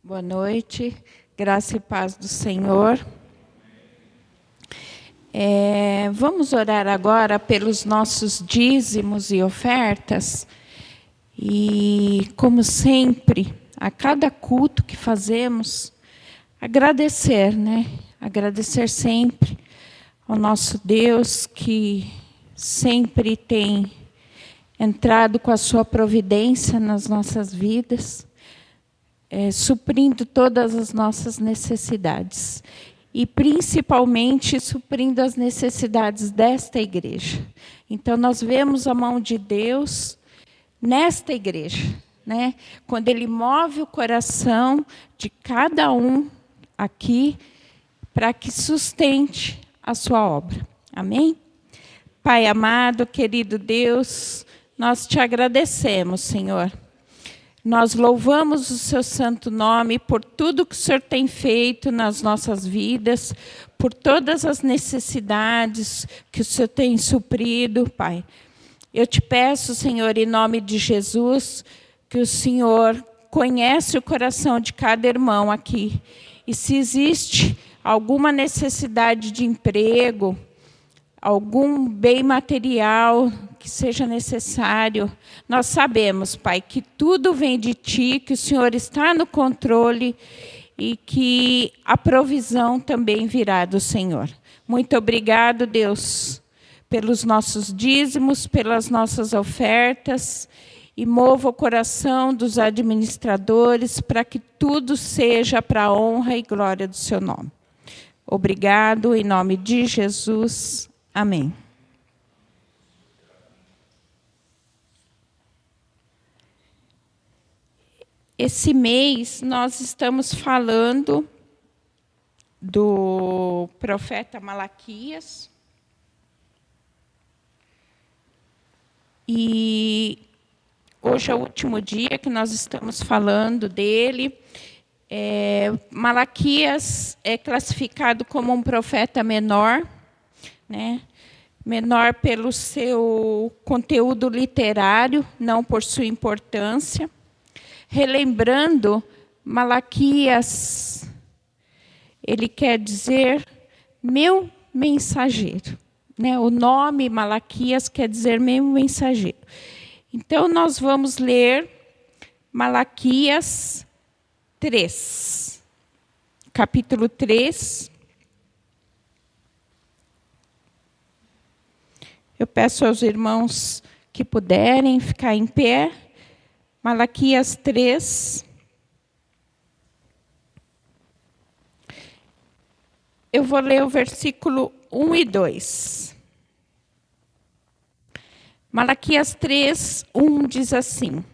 Boa noite, graça e paz do Senhor. Vamos orar agora pelos nossos dízimos e ofertas. E, como sempre, a cada culto que fazemos, agradecer, né? Agradecer sempre ao nosso Deus que sempre tem entrado com a sua providência nas nossas vidas, suprindo todas as nossas necessidades. E, principalmente, suprindo as necessidades desta igreja. Então, nós vemos a mão de Deus nesta igreja, né? Quando Ele move o coração de cada um aqui para que sustente a sua obra. Amém? Pai amado, querido Deus, nós te agradecemos, Senhor. Nós louvamos o seu santo nome por tudo que o Senhor tem feito nas nossas vidas, por todas as necessidades que o Senhor tem suprido, Pai. Eu te peço, Senhor, em nome de Jesus, que o Senhor conhece o coração de cada irmão aqui. E se existe alguma necessidade de emprego, algum bem material que seja necessário, nós sabemos, Pai, que tudo vem de Ti, que o Senhor está no controle e que a provisão também virá do Senhor. Muito obrigado, Deus, pelos nossos dízimos, pelas nossas ofertas, e mova o coração dos administradores para que tudo seja para a honra e glória do Seu nome. Obrigado, em nome de Jesus. Amém. Esse mês nós estamos falando do profeta Malaquias. E hoje é o último dia que nós estamos falando dele. Malaquias é classificado como um profeta menor, né? Menor pelo seu conteúdo literário, não por sua importância. Relembrando, Malaquias, ele quer dizer meu mensageiro, né? O nome Malaquias quer dizer meu mensageiro. Então, nós vamos ler Malaquias 3, capítulo 3. Eu peço aos irmãos que puderem ficar em pé. Malaquias 3. Eu vou ler o versículo 1 e 2. Malaquias 3, 1 diz assim: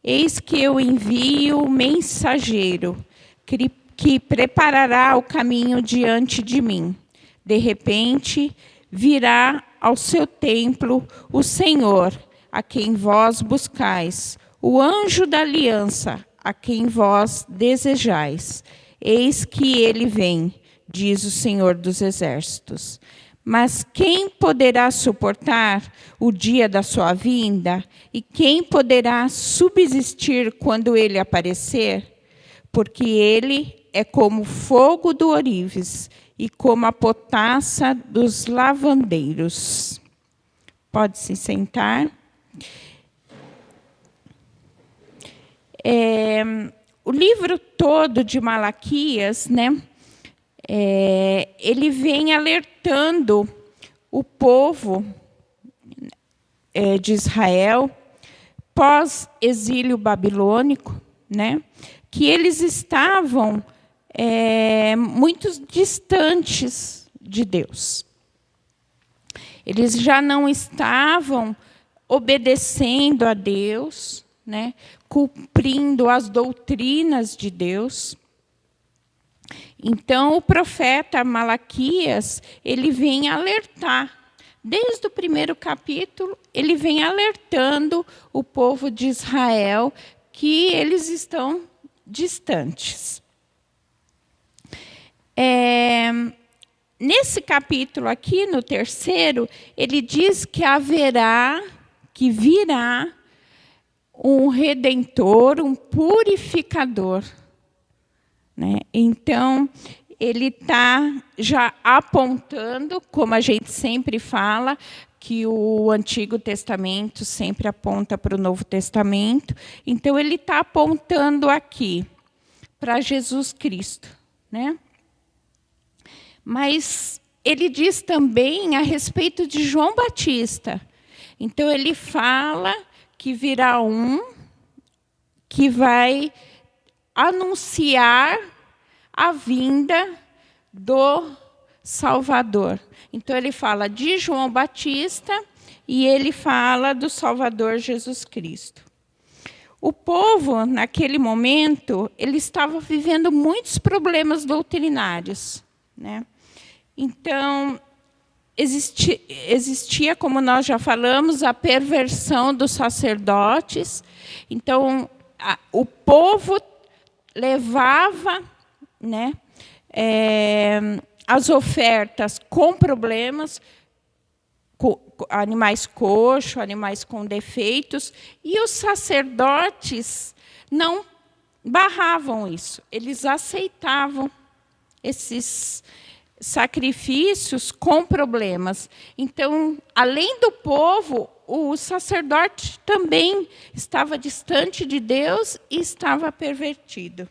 Eis que eu envio o mensageiro, que preparará o caminho diante de mim. De repente, virá ao seu templo o Senhor, a quem vós buscais, o anjo da aliança, a quem vós desejais. Eis que ele vem, diz o Senhor dos Exércitos. Mas quem poderá suportar o dia da sua vinda? E quem poderá subsistir quando ele aparecer? Porque ele é como fogo do ourives e como a potassa dos lavandeiros. Pode se sentar. O livro todo de Malaquias, né? Ele vem alertando o povo de Israel, pós-exílio babilônico, né? Que eles estavam muito distantes de Deus. Eles já não estavam obedecendo a Deus, né? Cumprindo as doutrinas de Deus. Então, o profeta Malaquias, ele vem alertar. Desde o primeiro capítulo, ele vem alertando o povo de Israel que eles estão distantes. Nesse capítulo aqui, no 3º, ele diz que virá um redentor, um purificador, né? Então, ele está já apontando, como a gente sempre fala, que o Antigo Testamento sempre aponta para o Novo Testamento. Então, ele está apontando aqui para Jesus Cristo, né? Mas ele diz também a respeito de João Batista. Então, ele fala que virá um que vai anunciar a vinda do Salvador. Então, ele fala de João Batista e ele fala do Salvador Jesus Cristo. O povo, naquele momento, ele estava vivendo muitos problemas doutrinários, né? Então, existia, como nós já falamos, a perversão dos sacerdotes. Então, o povo levava, né, as ofertas com problemas, animais coxos, animais com defeitos, e os sacerdotes não barravam isso, eles aceitavam esses sacrifícios com problemas. Então, além do povo, o sacerdote também estava distante de Deus e estava pervertido.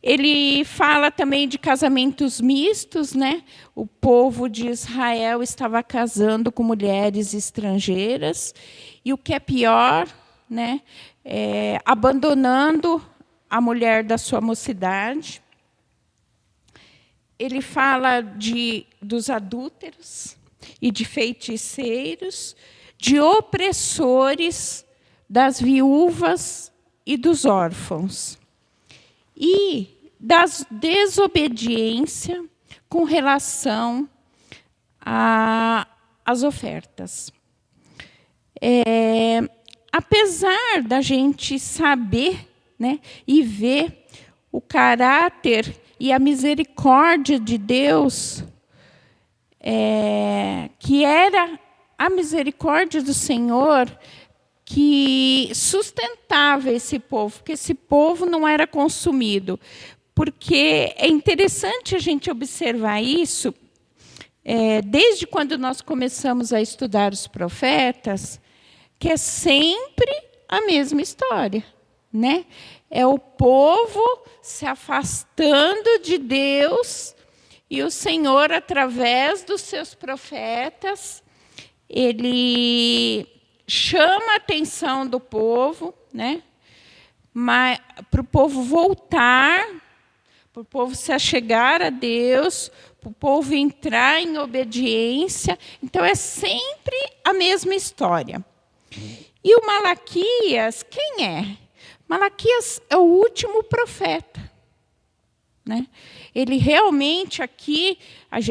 Ele fala também de casamentos mistos, né? O povo de Israel estava casando com mulheres estrangeiras, e o que é pior, né? Abandonando a mulher da sua mocidade. Ele fala dos adúlteros e de feiticeiros, de opressores, das viúvas e dos órfãos. E da desobediência com relação às ofertas. Apesar da gente saber, né, e ver o caráter e a misericórdia de Deus, que era a misericórdia do Senhor que sustentava esse povo, porque esse povo não era consumido. Porque é interessante a gente observar isso, desde quando nós começamos a estudar os profetas, que é sempre a mesma história, né? É o povo se afastando de Deus, e o Senhor, através dos seus profetas, ele chama a atenção do povo, né? Para o povo voltar, para o povo se achegar a Deus, para o povo entrar em obediência. Então, é sempre a mesma história. E o Malaquias, quem é? Malaquias é o último profeta, né? Ele realmente aqui,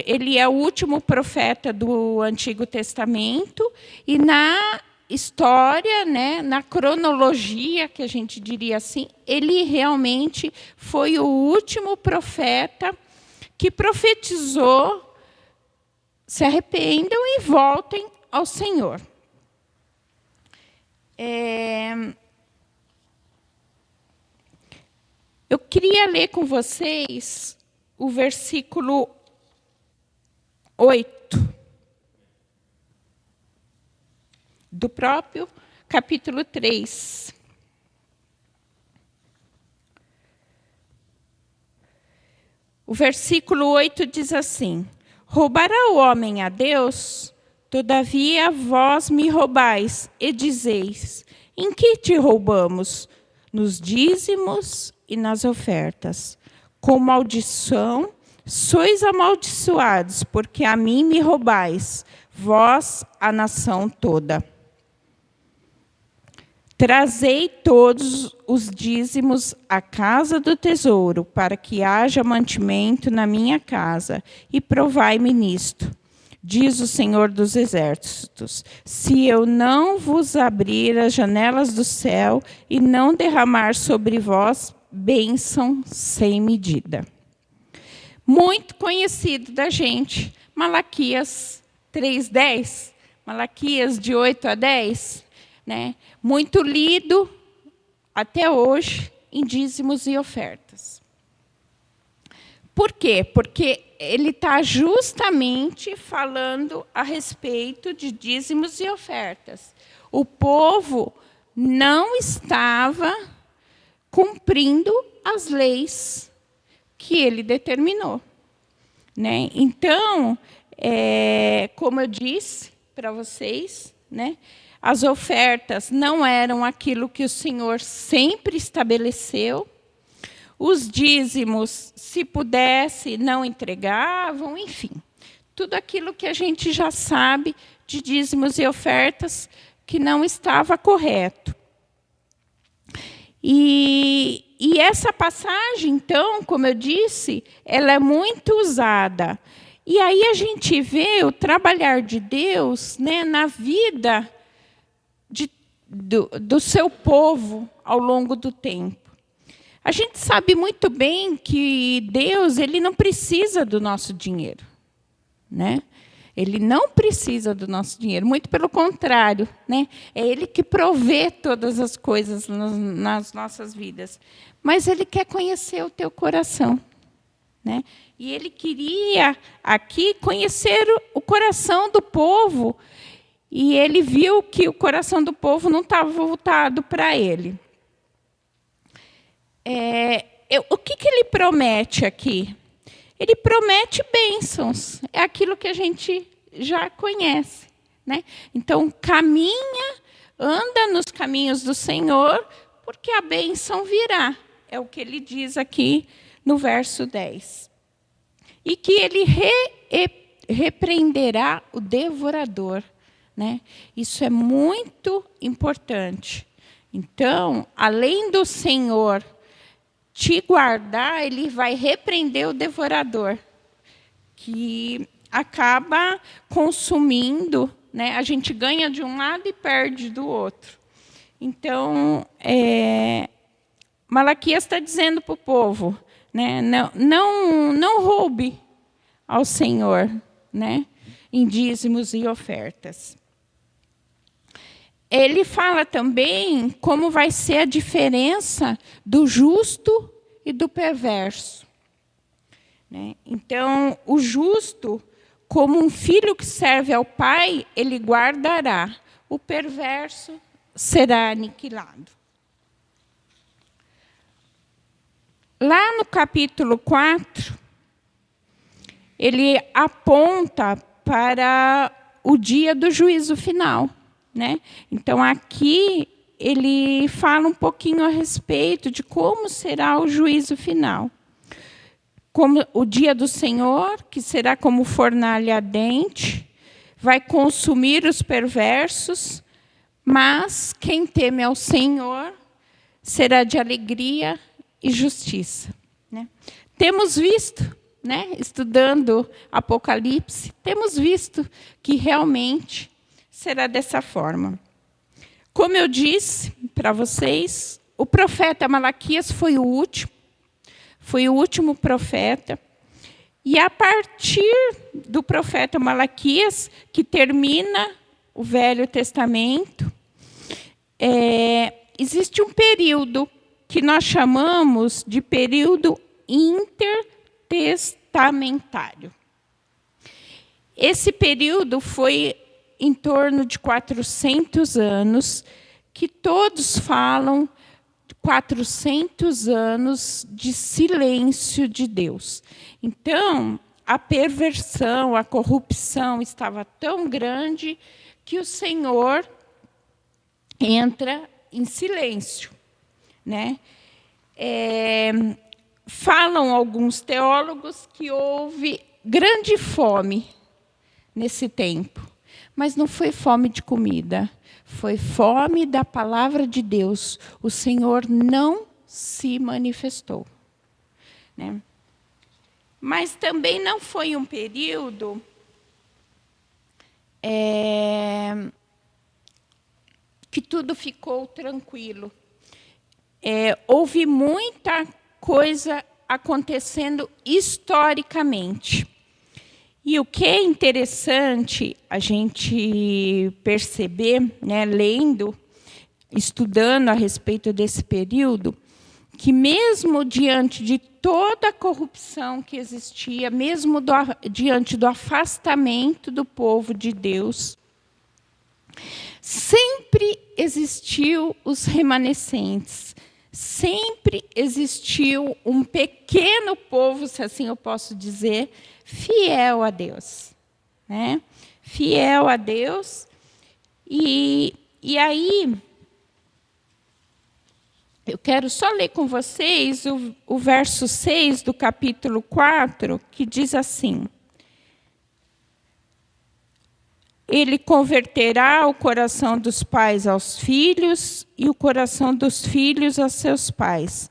ele é o último profeta do Antigo Testamento, e na história, né, na cronologia, que a gente diria assim, ele realmente foi o último profeta que profetizou: se arrependam e voltem ao Senhor. Eu queria ler com vocês o versículo 8 do próprio capítulo 3. O versículo 8 diz assim: roubará o homem a Deus? Todavia vós me roubais, e dizeis: em que te roubamos? Nos dízimos e nas ofertas. Com maldição sois amaldiçoados, porque a mim me roubais, vós, a nação toda. Trazei todos os dízimos à casa do tesouro, para que haja mantimento na minha casa, e provai-me nisto, diz o Senhor dos Exércitos, se eu não vos abrir as janelas do céu e não derramar sobre vós bênção sem medida. Muito conhecido da gente, Malaquias 3:10, Malaquias de 8 a 10, né? Muito lido até hoje em dízimos e ofertas. Por quê? Porque ele está justamente falando a respeito de dízimos e ofertas. O povo não estava cumprindo as leis que ele determinou, né? Então, como eu disse para vocês, né, as ofertas não eram aquilo que o Senhor sempre estabeleceu. Os dízimos, se pudesse, não entregavam, enfim. Tudo aquilo que a gente já sabe de dízimos e ofertas que não estava correto. E essa passagem, então, como eu disse, ela é muito usada. E aí a gente vê o trabalhar de Deus, né, na vida do seu povo ao longo do tempo. A gente sabe muito bem que Deus, ele não precisa do nosso dinheiro, né? Ele não precisa do nosso dinheiro, muito pelo contrário, né? É Ele que provê todas as coisas nas nossas vidas. Mas Ele quer conhecer o teu coração, né? E Ele queria aqui conhecer o coração do povo, e Ele viu que o coração do povo não estava voltado para Ele. O que Ele promete aqui? Ele promete bênçãos. É aquilo que a gente já conhece, né? Então, caminha, anda nos caminhos do Senhor, porque a bênção virá. É o que ele diz aqui no verso 10. E que ele repreenderá o devorador, né? Isso é muito importante. Então, além do Senhor te guardar, ele vai repreender o devorador, que acaba consumindo, né? A gente ganha de um lado e perde do outro. Então, Malaquias está dizendo para o povo, né? Não roube ao Senhor, né? Em dízimos e ofertas. Ele fala também como vai ser a diferença do justo e do perverso, né? Então, o justo, como um filho que serve ao pai, ele guardará. O perverso será aniquilado. Lá no capítulo 4, ele aponta para o dia do juízo final, né? Então, aqui, ele fala um pouquinho a respeito de como será o juízo final. Como o dia do Senhor, que será como fornalha ardente, vai consumir os perversos, mas quem teme ao Senhor será de alegria e justiça, né? Temos visto, né, estudando Apocalipse, temos visto que realmente será dessa forma. Como eu disse para vocês, o profeta Malaquias foi o último profeta. E a partir do profeta Malaquias, que termina o Velho Testamento, existe um período que nós chamamos de período intertestamentário. Esse período foi em torno de 400 anos, que todos falam 400 anos de silêncio de Deus. Então, a perversão, a corrupção estava tão grande que o Senhor entra em silêncio, né? Falam alguns teólogos que houve grande fome nesse tempo, mas não foi fome de comida, foi fome da palavra de Deus. O Senhor não se manifestou, né? Mas também não foi um período que tudo ficou tranquilo. Houve muita coisa acontecendo historicamente. E o que é interessante a gente perceber, né, lendo, estudando a respeito desse período, que mesmo diante de toda a corrupção que existia, mesmo diante do afastamento do povo de Deus, sempre existiu os remanescentes, sempre existiu um pequeno povo, se assim eu posso dizer, fiel a Deus, né? Fiel a Deus. E aí, eu quero só ler com vocês o verso 6 do capítulo 4, que diz assim: Ele converterá o coração dos pais aos filhos e o coração dos filhos a seus pais,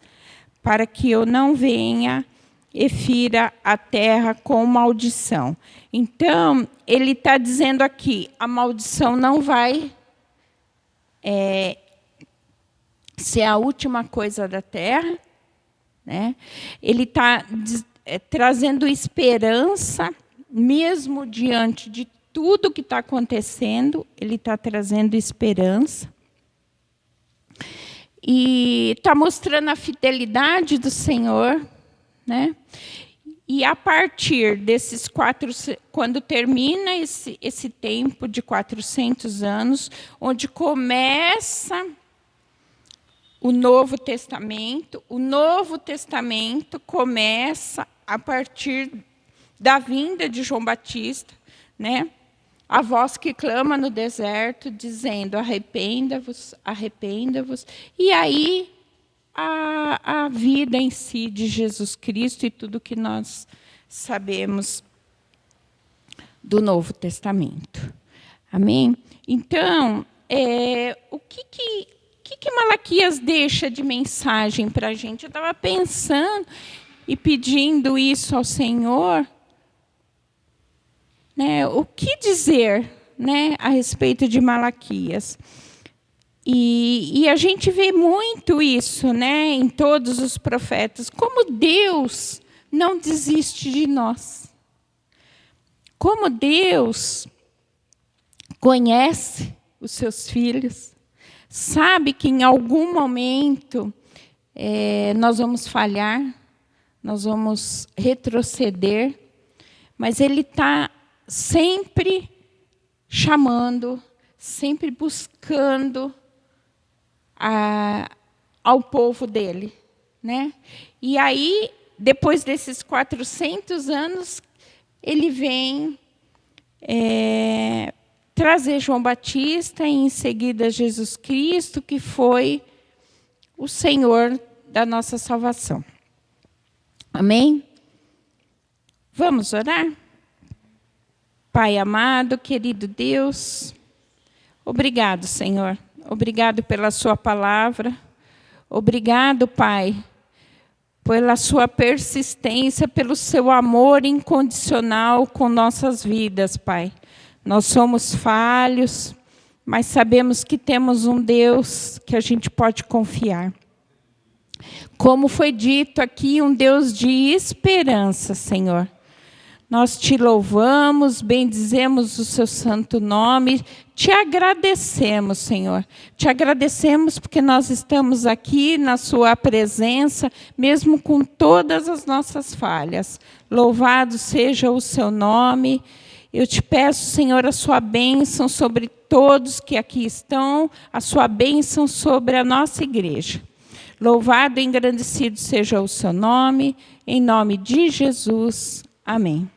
para que eu não venha e fira a terra com maldição. Então, ele está dizendo aqui, a maldição não vai ser a última coisa da terra, né? Ele está trazendo esperança, mesmo diante de tudo que está acontecendo, ele está trazendo esperança. E está mostrando a fidelidade do Senhor, né? E a partir desses quando termina esse tempo de 400 anos, onde começa o Novo Testamento começa a partir da vinda de João Batista, né? A voz que clama no deserto, dizendo: arrependa-vos, arrependa-vos. E aí, a vida em si de Jesus Cristo e tudo que nós sabemos do Novo Testamento. Amém? Então, o que Malaquias deixa de mensagem para a gente? Eu estava pensando e pedindo isso ao Senhor. Né, o que dizer, né, a respeito de Malaquias? E a gente vê muito isso, né, em todos os profetas, como Deus não desiste de nós. Como Deus conhece os seus filhos, sabe que em algum momento nós vamos falhar, nós vamos retroceder, mas Ele está sempre chamando, sempre buscando ao povo dele, né? E aí, depois desses 400 anos, ele vem trazer João Batista e, em seguida, Jesus Cristo, que foi o Senhor da nossa salvação. Amém? Vamos orar? Pai amado, querido Deus, obrigado, Senhor. Obrigado pela sua palavra. Obrigado, Pai, pela sua persistência, pelo seu amor incondicional com nossas vidas, Pai. Nós somos falhos, mas sabemos que temos um Deus que a gente pode confiar. Como foi dito aqui, um Deus de esperança, Senhor. Nós te louvamos, bendizemos o seu santo nome, te agradecemos, Senhor. Te agradecemos porque nós estamos aqui na sua presença, mesmo com todas as nossas falhas. Louvado seja o seu nome. Eu te peço, Senhor, a sua bênção sobre todos que aqui estão, a sua bênção sobre a nossa igreja. Louvado e engrandecido seja o seu nome, em nome de Jesus. Amém.